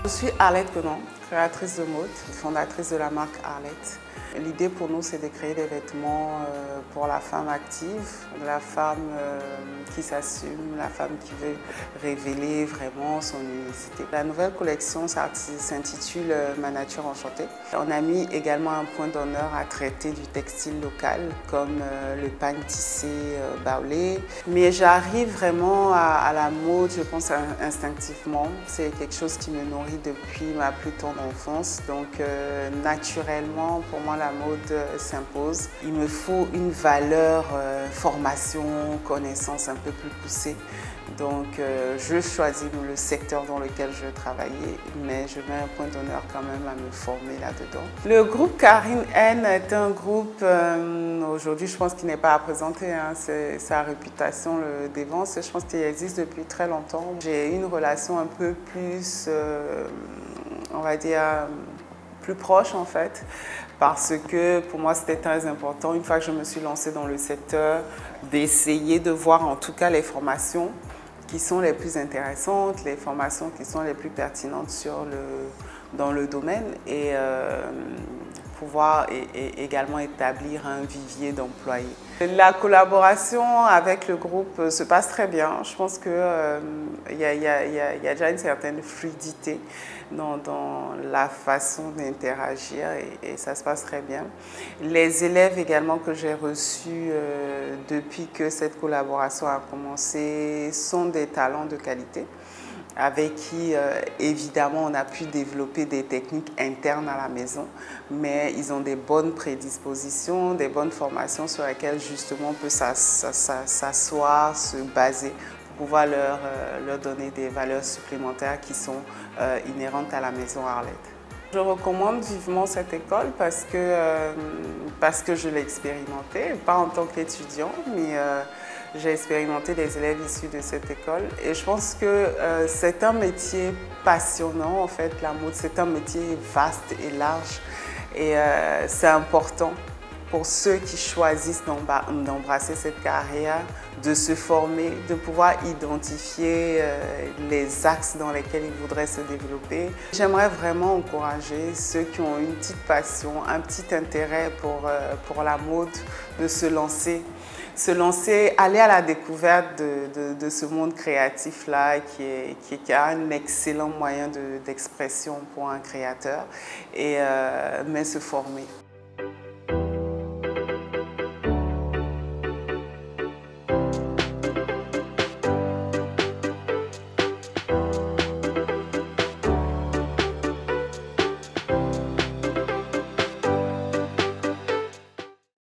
Je suis Arlette Conan, créatrice de mode, fondatrice de la marque Arlette. L'idée pour nous, c'est de créer des vêtements pour la femme active, la femme qui s'assume, la femme qui veut révéler vraiment son unicité. La nouvelle collection s'intitule Ma nature enchantée. On a mis également un point d'honneur à traiter du textile local, comme le pagne tissé baoulé. Mais j'arrive vraiment à la mode, je pense instinctivement. C'est quelque chose qui me nourrit depuis ma plus tendre enfance. Donc naturellement, pour moi, la mode s'impose. Il me faut une valeur formation, connaissance un peu plus poussée. Donc je choisis le secteur dans lequel je travaillais, mais je mets un point d'honneur quand même à me former là-dedans. Le groupe Karine N est un groupe, aujourd'hui je pense qu'il n'est pas à présenter, hein, sa réputation le dévance, je pense qu'il existe depuis très longtemps. J'ai une relation un peu plus, on va dire, plus proche en fait, parce que pour moi c'était très important, une fois que je me suis lancée dans le secteur, d'essayer de voir en tout cas les formations qui sont les plus intéressantes, les formations qui sont les plus pertinentes dans le domaine et pouvoir également établir un vivier d'employés. La collaboration avec le groupe se passe très bien. Je pense qu'il y a déjà une certaine fluidité dans la façon d'interagir et ça se passe très bien. Les élèves également que j'ai reçus depuis que cette collaboration a commencé sont des talents de qualité, avec qui, évidemment, on a pu développer des techniques internes à la maison, mais ils ont des bonnes prédispositions, des bonnes formations sur lesquelles, justement, on peut s'asseoir, se baser pour pouvoir leur donner des valeurs supplémentaires qui sont inhérentes à la maison Arlette. Je recommande vivement cette école parce que je l'ai expérimentée, pas en tant qu'étudiant, mais j'ai expérimenté des élèves issus de cette école et je pense que c'est un métier passionnant en fait, la mode, c'est un métier vaste et large et c'est important pour ceux qui choisissent d'embrasser cette carrière, de se former, de pouvoir identifier les axes dans lesquels ils voudraient se développer. J'aimerais vraiment encourager ceux qui ont une petite passion, un petit intérêt pour la mode, de se lancer, aller à la découverte de ce monde créatif-là qui a un excellent moyen d'expression pour un créateur, mais se former.